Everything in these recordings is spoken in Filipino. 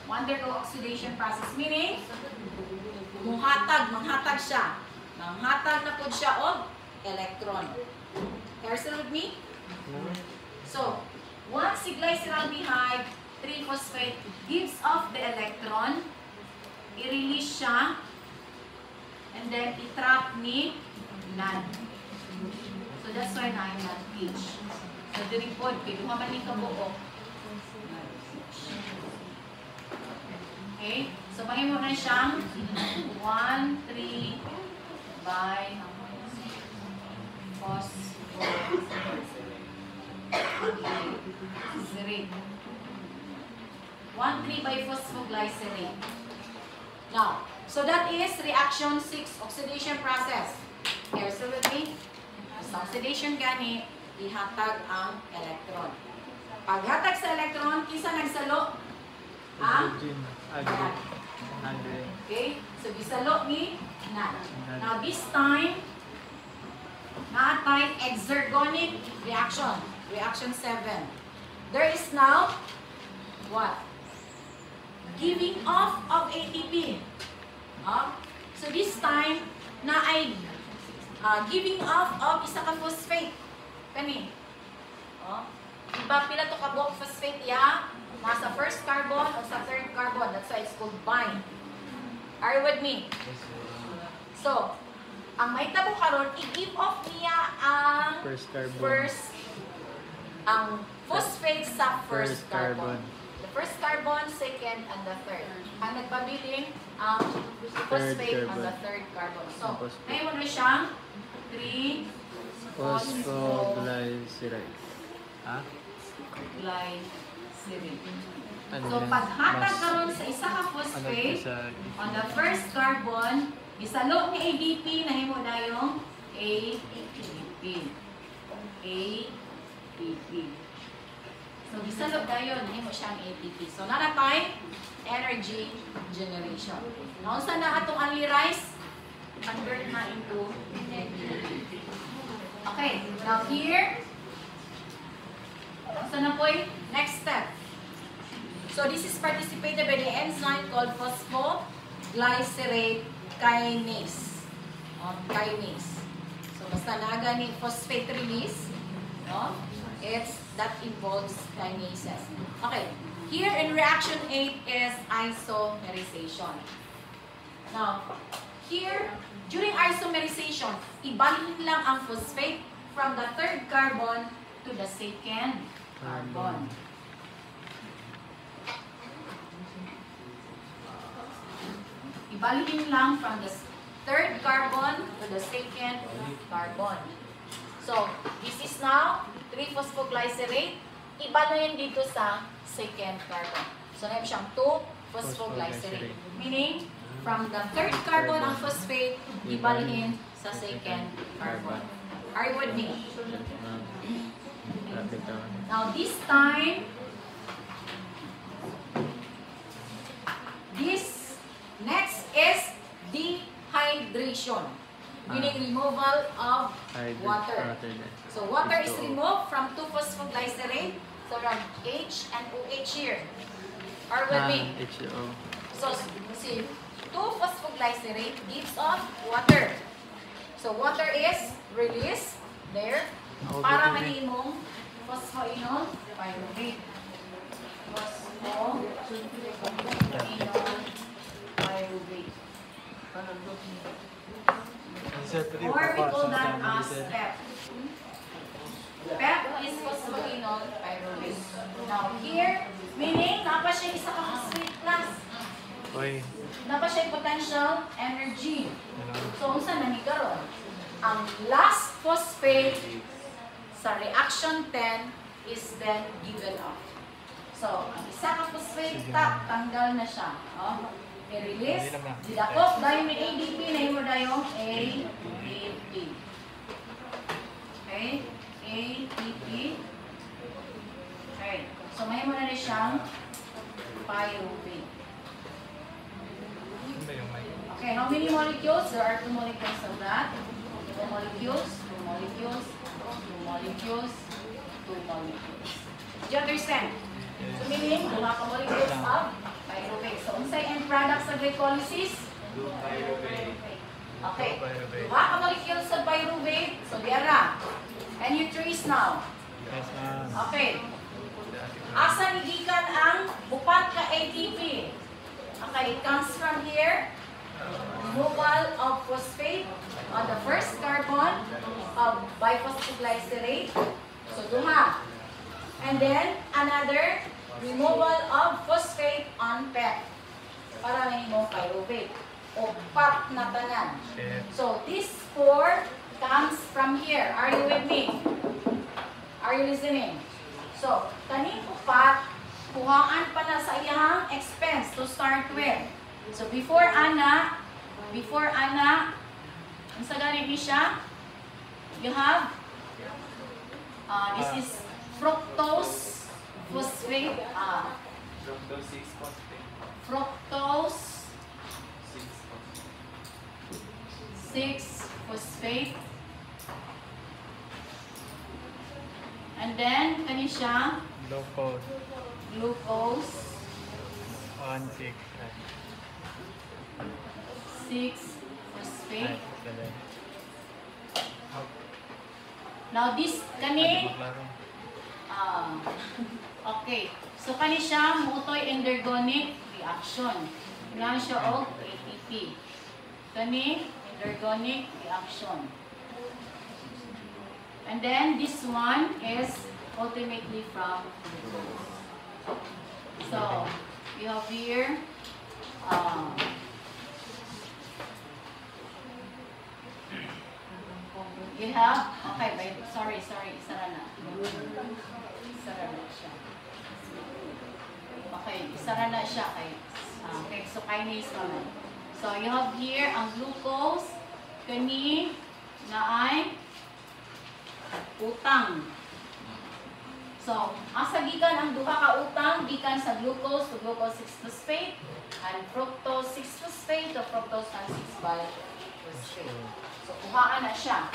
undergo oxidation process. Meaning, manghatag siya. Manghatag na po siya og electron. Are you still with me? So, once si glyceraldehyde 3-phosphate gives off the electron, i-release siya, and then i-trap ni NAD. So, that's why na NAD H. So, diripod, kinuha man ni kabuo. Okay? So, mahimo na siyang 1,3 by phosphoglycerate. 1,3 by phosphoglycerate. Now, so that is reaction 6, oxidation process. Here, so with me, sa oxidation gani, ihatag ang electron. Paghatag sa electron, kisa nagsalo? Okay, so bisalo ni NAD. Now this time, naatay exergonic reaction. Reaction 7. There is now, what? Giving off of ATP. So this time, na ay giving off of isa ka phosphate. Kani. Diba pila to ka buok phosphate ya? Nasa first carbon o sa third carbon. That's why it's called bind. Are you with me? So, ang may tabo karon, i-give off niya ang ang phosphate sa first carbon. The first carbon, second, and the third. Ang nagpabiling ang phosphate on the third carbon. So, ngayon na siyang 3-phosphoglycerate. So, paghatag karon sa isa ka phosphate on the first carbon, isalo ni ADP na himo dayong ATP. So, isalo dayon na himo siyang ATP. So, naratay energy generation. Now, saan na atong only rice? Convert na into energy. Okay, now here, saan na po next step? So, this is participated by the enzyme called phosphoglycerate kinase. Kinase. So, basta naga ni phosphate release, no? That involves kinases. Okay. Here in reaction 8 is isomerization. Now, here, during isomerization, ibalik lang ang phosphate from the third carbon to the second carbon. Ibalikin lang from the third carbon to the second carbon. So, this is now 3-phosphoglycerate. Ibalayin dito sa second carbon. So, namin siyang 2-phosphoglycerate. Meaning, from the third carbon ang phosphate, ibalihin sa second carbon. Are you with me? Now, this time, this next is dehydration, meaning removal of water. So water is removed from 2-phosphoglycerate. So from H and OH here. Are with me? So see, 2-phosphoglycerate gives off water. So water is released there para manimong phosphoenol pyruvate. Or we call that as PEP. PEP is phosphoenol pyruvate. Now here, meaning napa siya isa ka phosphate class. Napa siya potential energy. So unsa na ni karon? Ang last phosphate sa reaction 10 is then given off. So, ang isa ka phosphate tanggal na siya. I-release. Didakop dahil may ADP na yung dayong ATP. Okay? ATP. Okay. So, may mo na rin siyang pyruvate. Okay, how many molecules? There are 2 molecules of that. 2 molecules, 2 molecules, 2 molecules, 2 molecules. Do you understand? So, meaning, 2 molecules of pyruvate. glycolysis? Okay. Duha ka molecules sa pyruvate. So, diara. Can you trace now? Yes, ma'am. Okay. Asa nigikan ang upat ka ATP? Okay, it comes from here. Removal of phosphate on the first carbon of biphosphoglycerate. So, duha. And then, another removal of phosphate on PET. Para may mo pyruvate. O PAP na tanan. So, this 4 comes from here. Are you with me? Are you listening? So, kaning upat, kuhaan pa na sa iyang expense to start with. So, before ana, ang sa ganit ni siya, you have, this is fructose phosphate, fructose 6-phosphate. And then, kani siya, glucose 6-phosphate. Now, this, kani, okay. So, kani siya, multi-endergonic reaction. Kailangan siya og ATP. Kani, endergonic reaction. And then, this one is ultimately from glucose. So, you have here, you have, okay, sorry, isara na. Isara na siya. Okay, isara na siya kay, okay, so kinase naman. So, you have here ang glucose, kani, na ay utang. So, asa gikan ang duha ka utang, gikan sa glucose to glucose 6-phosphate, and fructose 6-phosphate to fructose 6-biphosphate. So, kuhaan na siya.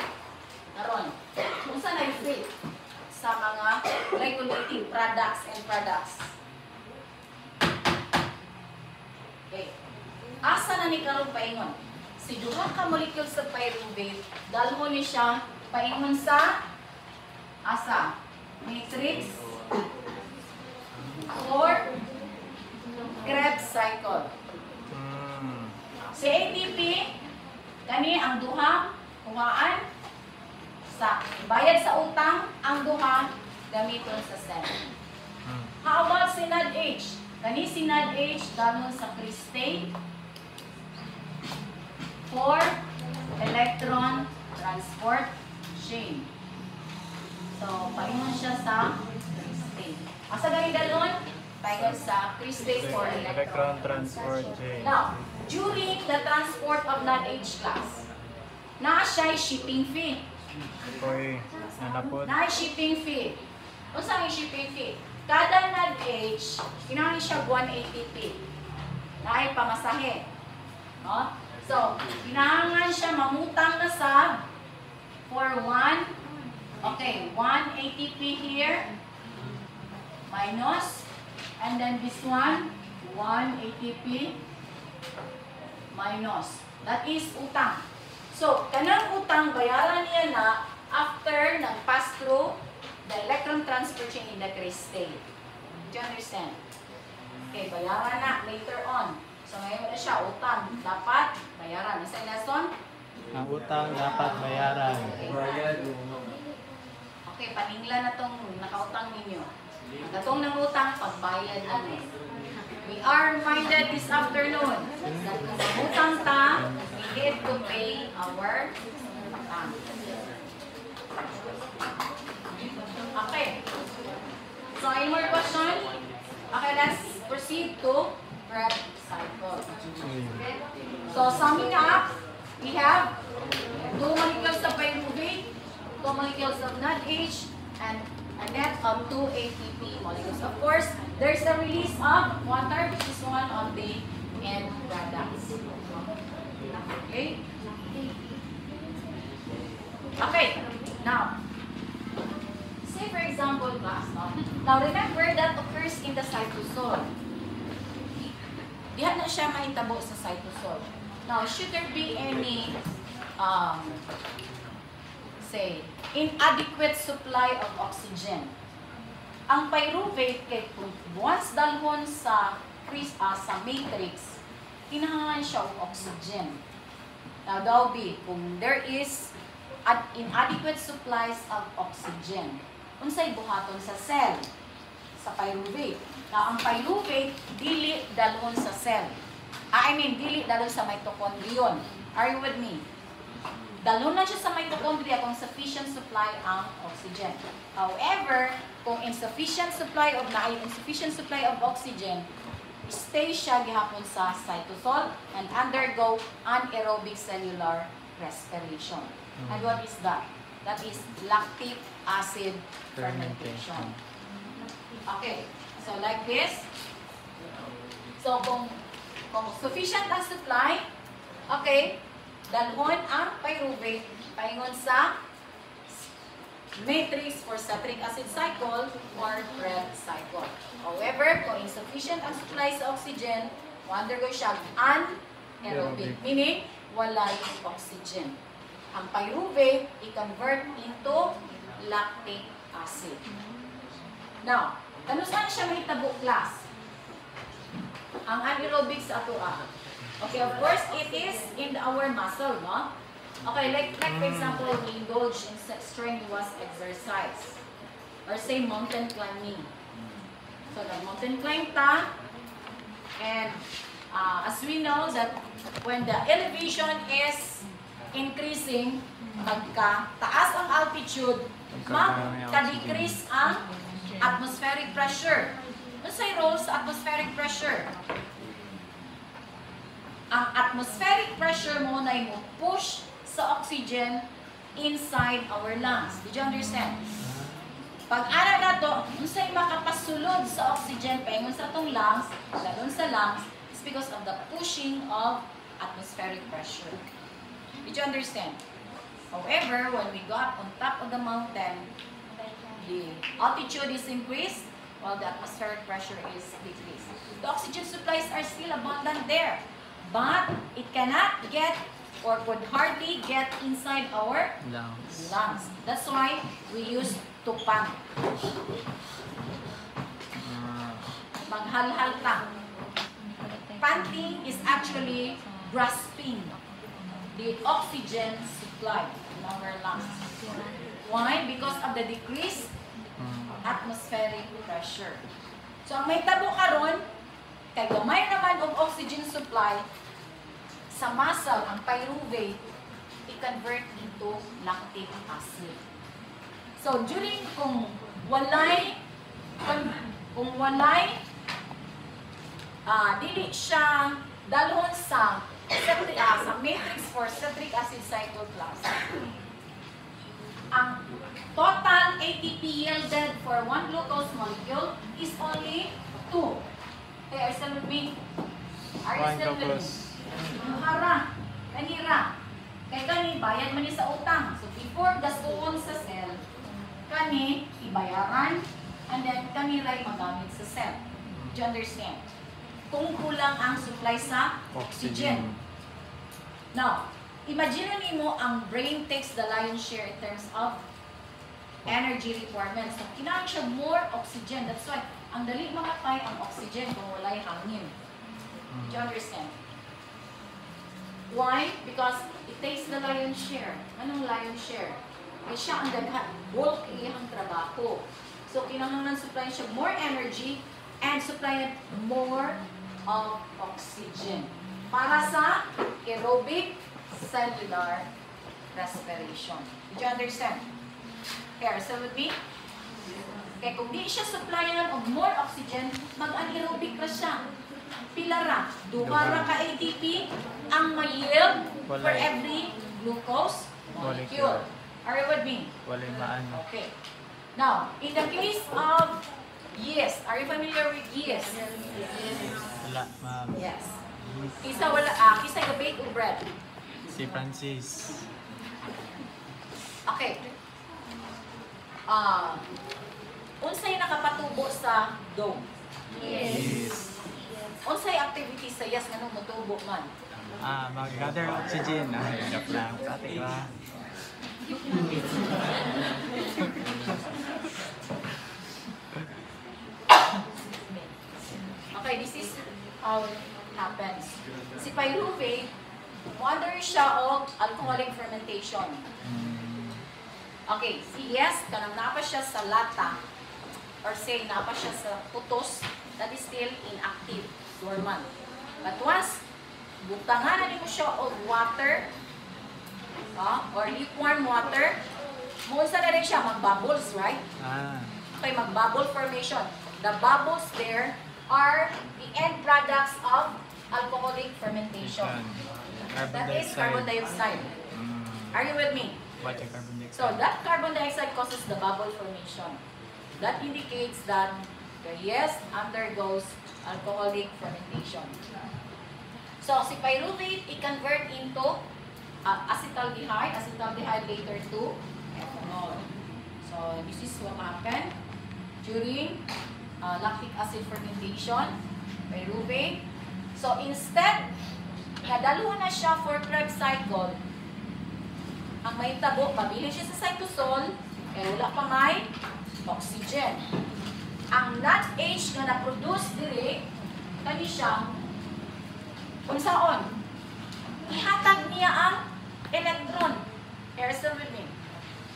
Karon, kung saan na-fit sa mga glycolating products and products. Okay. Asa na ni karon paingon? Si duha ka molecule sa pyruvate, dalhon ni siya paingon sa asa? Matrix or Krebs cycle. Si ATP, kani ang duha, kuhaan sa bayad sa utang, ang duha gamiton sa cell. How about si NADH? Kani si NADH dalhon sa cristae for electron transport chain. So, paingon siya sa cristae. Asa gani dalhon? Paingon sa cristae for electron transport chain. Now, during the transport of NADH class, naa siya shipping fee. Na shipping fee. Unsa ang shipping fee? Kada NADH, kinahanglan siya 1 ATP. Naay pamasahe. No? So, kinahanglan siya mamutang na sa for 1. Okay, 1 ATP here minus, and then this one 1 ATP minus. That is utang. So, kanang utang bayaran niya na after nag-pass through the electron transfer chain in the cristae. Do you understand? Okay, bayaran na later on. So, ngayon na siya, utang. Dapat bayaran. Isa yung lesson? Ang utang dapat bayaran. Okay, paningla na itong nakautang ninyo. Katong ng utang, pagbayad ano. We are reminded this afternoon that kung utang ta, we need to pay our utang. Okay. So, any more question? Okay, let's proceed to Krebs cycle. So, summing up, we have 2 molecules of pyruvate, 2 molecules of NADH, and a net of 2 ATP molecules. Of course, there's the release of water, which is one of the end products. Okay? Okay, now, say for example, class, no? Now remember that occurs in the cytosol. diha na siya mahitabo sa cytosol. Now, should there be any say inadequate supply of oxygen, ang pyruvate kay once dalhon sa sa matrix, kinahanglan siya og oxygen. Now, daw be, kung there is inadequate supplies of oxygen, unsay buhaton sa cell? Sa pyruvate. Now, ang pyruvate, dili dalhon sa cell. Dili dalhon sa mitochondrion. Are you with me? Dalhon lang siya sa mitochondria kung sufficient supply ang oxygen. However, kung insufficient supply of oxygen, stay siya gihapon sa cytosol and undergo anaerobic cellular respiration. And what is that? That is lactic acid fermentation. Okay, so like this. So kung sufficient ang supply, okay, dalhon ang pyruvate paingon sa matrix for citric acid cycle or Krebs cycle. However, kung insufficient ang supply sa oxygen, undergo siya anaerobic, meaning walay oxygen. Ang pyruvate i-convert into lactic acid. Now, saan siya mahitabo class? Ang anaerobic sa atoa. Okay, of course, it is in our muscle, no? Okay, like for example, we indulge in strenuous exercise. Or say mountain climbing. So, the mountain climb ta, and as we know that when the elevation is increasing, magka-taas ang altitude, magka-decrease ang atmospheric pressure. Ano sa'y role sa atmospheric pressure? Ang atmospheric pressure mo na yung push sa oxygen inside our lungs. Did you understand? Pag ara na to, kung sa'y makapasulod sa oxygen, paingon sa itong lungs, lalon sa lungs, it's because of the pushing of atmospheric pressure. Did you understand? However, when we got on top of the mountain, the altitude is increased while the atmospheric pressure is decreased. The oxygen supplies are still abundant there, but it cannot get or could hardly get inside our lungs. That's why we use to pump. Maghalhal lang. Panting is actually grasping the oxygen supply in our lungs. Why? Because of the decreased atmospheric pressure. So, ang may tabo karon, kay gamay naman og oxygen supply, sa muscle, ang pyruvate, i-convert into lactic acid. So, during kung walay, dili siya dalhon sa matrix for citric acid cycle class, ang total ATP yielded for one glucose molecule is only 2. Okay, are you still with me? Are you still with me? Hara, kanira. Kay kani, bayad man ni sa utang. So, before gastuon sa cell, kani, ibayaran, and then kanira magamit sa cell. Do you understand? Kung kulang ang supply sa oxygen. Now, imagine mo ang brain takes the lion's share in terms of energy requirements. So, kailangan siya more oxygen. That's why, ang dali mamatay ang oxygen kung walay hangin. Do you understand? Why? Because it takes the lion's share. Anong lion's share? Eh, siya ang daghan. Bulk iyang trabaho. So, kailangan supply siya more energy and supply more of oxygen para sa aerobic cellular respiration. Did you understand? Here, so with me? Kaya kung di siya supplyan of more oxygen, mag-anaerobic na siya. Pila ra? Duha ra ka ATP ang ma-yield for every glucose molecule. Are you with me? Walay maano. Okay. Now, in the case of yeast, are you familiar with yeast? Wala, ma'am. Yes. Kisa ga-bake o bread? Si Francis. Okay. Unsay nakapatubo sa dough? Yes. Unsay activity sa yes nga nung motubo man? Mag-gather oxygen. Joke lang. Pati ba? Okay, this is how it happens. Si pyruvate, under siya o alcoholic fermentation. Okay, si yes, kanang napa siya sa lata, or say napa siya sa putos, that is still inactive, dormant. But once, butangan na mo siya of water, or lukewarm water, muunsa na rin siya, mag-bubbles, right? Okay, mag-bubble formation. The bubbles there are the end products of alcoholic fermentation. That is carbon dioxide. Are you with me? What the carbon dioxide? So that carbon dioxide causes the bubble formation. That indicates that the yeast undergoes alcoholic fermentation. So si pyruvate, i-convert into acetaldehyde later to ethanol. So this is what happened during lactic acid fermentation, pyruvate. So instead, kadalo na siya for Krebs cycle, ang may tabo, pabili siya sa cytosol, wala pa may oxygen. Ang NADH nga na-produce diri, kani siya, unsaon? Ihatag niya ang electron. Are you still with me?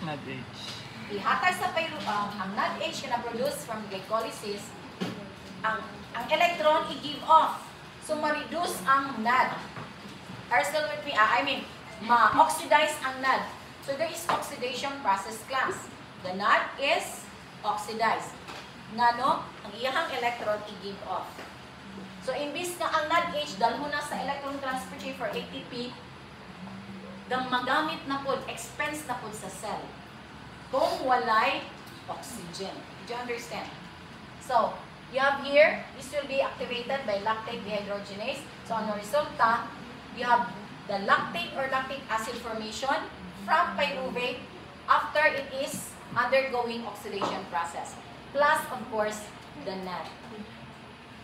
NADH. Ihatag sa ang NADH nga na-produce from glycolysis, ang electron i-give off. So, ma-reduce ang NAD. Are you still with me? Ma-oxidize ang NAD. So, there is oxidation process class. The NAD is oxidized. Ngano, ang iyahang electron i-give off. So, imbis na ang NADH dalho na sa electron transfer chain for ATP, dang magamit na po, expense na po sa cell. Kung walay oxygen. Do you understand? So, you have here, this will be activated by lactate dehydrogenase. So, ano resulta? You have the lactate or lactic acid formation from pyruvate after it is undergoing oxidation process. Plus, of course, the NAD.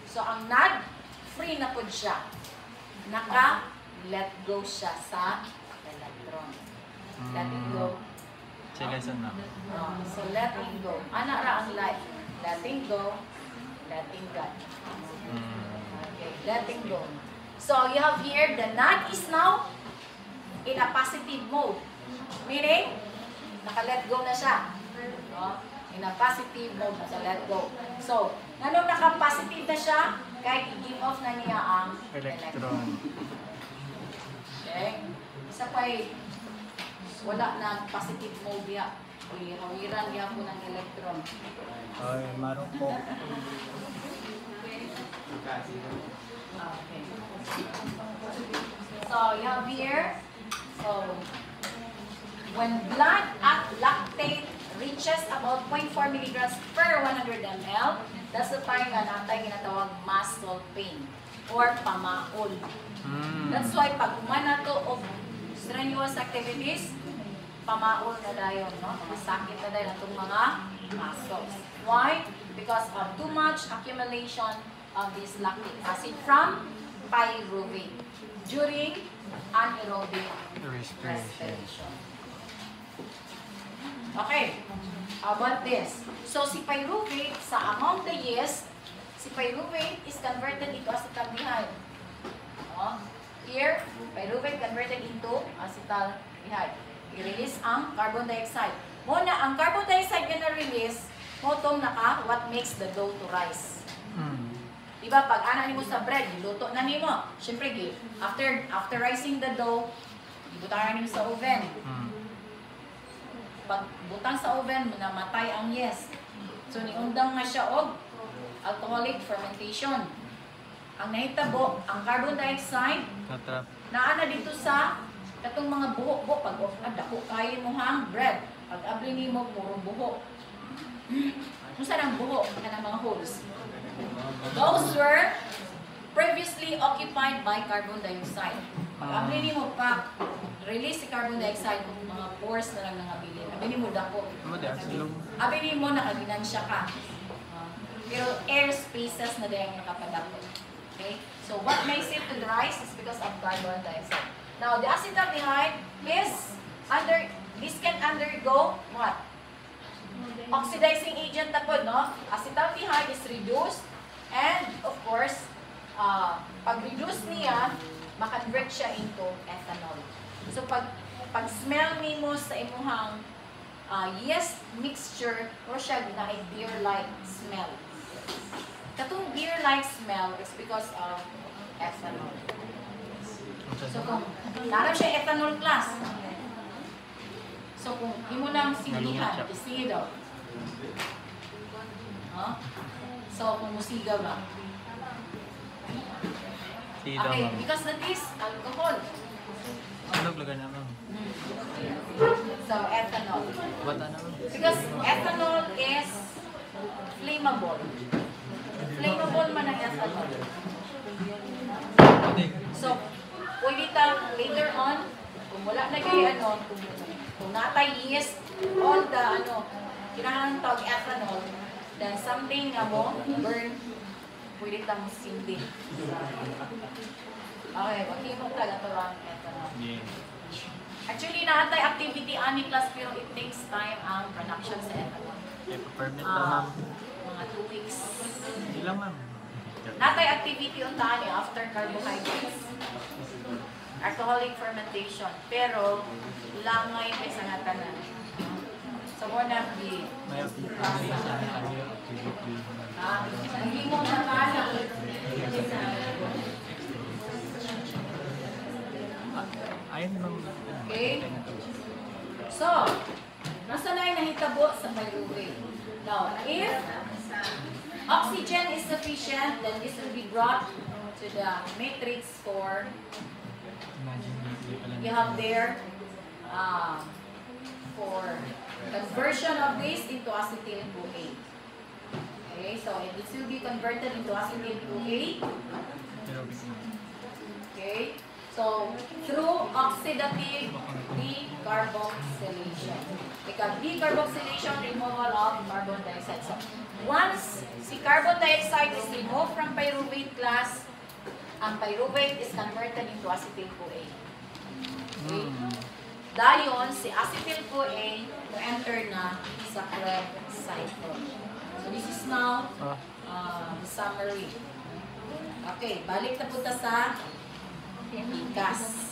So, ang NAD, free na po siya. Naka-let go siya sa electron. Let it go. Sige, saan na? So, letting go. Ana ra ang life. Letting go. Letting go. Okay, letting go. So, you have here, the NAD is now in a positive mode. Meaning, naka-let go na siya. In a positive mode, naka-let go. So, nanong naka-positive na siya, kahit i-give off na niya ang electron. Okay? Isa pa wala na positive mode niya. Hawiran niya po ng electron. Ay, marupok. Okay. So, you have here, so, when blood at lactate reaches about 0.4 milligrams per 100 ml, that's the time na natin ginatawag muscle pain or pamaol. That's why pag umana to of strenuous activities, pamaol na dayon, no? Masakit na dayon itong mga muscles. Why? Because of too much accumulation of this lactic acid from pyruvate during anaerobic respiration. Okay, how about this? So, si pyruvate, sa among the yeast, si pyruvate is converted into acetaldehyde. Here, pyruvate converted into acetaldehyde. I-release ang carbon dioxide. Muna, ang carbon dioxide na na-release, mo itong what makes the dough to rise. Diba, pag ana nimo sa bread, luto na nimo. Siyempre, after rising the dough, ibutaran nimo sa oven. Pag butang sa oven, namatay ang yeast. So, niundang nga siya og alcoholic fermentation. Ang nahitabo, ang carbon dioxide, naana dito sa katong mga buho-buho. Pag dako kayo mo hang bread, pag abli nimo puro buho. Kung saan ang buho, kanang mga holes. Those were previously occupied by carbon dioxide. Pag abli nimo pa, release si carbon dioxide, mga pores na lang nangabilin. Abli nimo dako. Abli nimo nakaginansya ka. Pero air spaces na dahil nakapadako. Okay? So what makes it to rise is because of carbon dioxide. Now, the acetaldehyde is this can undergo what? Oxidizing agent na po, no? Acetaldehyde is reduced and, of course, pag-reduce niya, makonvert siya into ethanol. So, pag smell nimo sa imuhang yeast mixture, o siya na beer-like smell. Katong beer-like smell is because of ethanol. So, kung naram siya ethanol class, so kung imo nang singlihan, isigaw. Huh? So, kung musigaw ba? Okay, because that is alcohol. Ano lagay naman? So, ethanol. Bata naman. Because ethanol is flammable. Flammable man ang ethanol. So, pwede ta later on, kung wala na kayo kung natay yeast on the kinahanglan tawag ethanol, then something nga mo burn, pwede tang sindi. Okay, maghimong talaga ang ethanol. Yeah. Actually, naatay activity ani class pero it takes time ang production sa ethanol. Permit na ma'am. Mga 2 weeks. Hindi lang ma'am. Natay activity untaan after carbohydrates. Alcoholic fermentation. Pero, langay may sa nga tanan. So, muna be. May activity sa activity. Hindi mo na kaya. Ayun ma'am. Okay? So, nasa na yung nahitabo sa pyruvate? Now, if oxygen is sufficient, then this will be brought to the matrix for, you have there, for conversion of this into acetyl-CoA. Okay, so this will be converted into acetyl-CoA. Okay, so through oxidative decarboxylation. Because decarboxylation, removal of carbon dioxide. So once si carbon dioxide is removed from pyruvate class, ang pyruvate is converted into acetyl-CoA. Okay? Dayon, si acetyl-CoA will enter na sa Krebs cycle. So this is now the summary. Okay, balik na punta sa gas.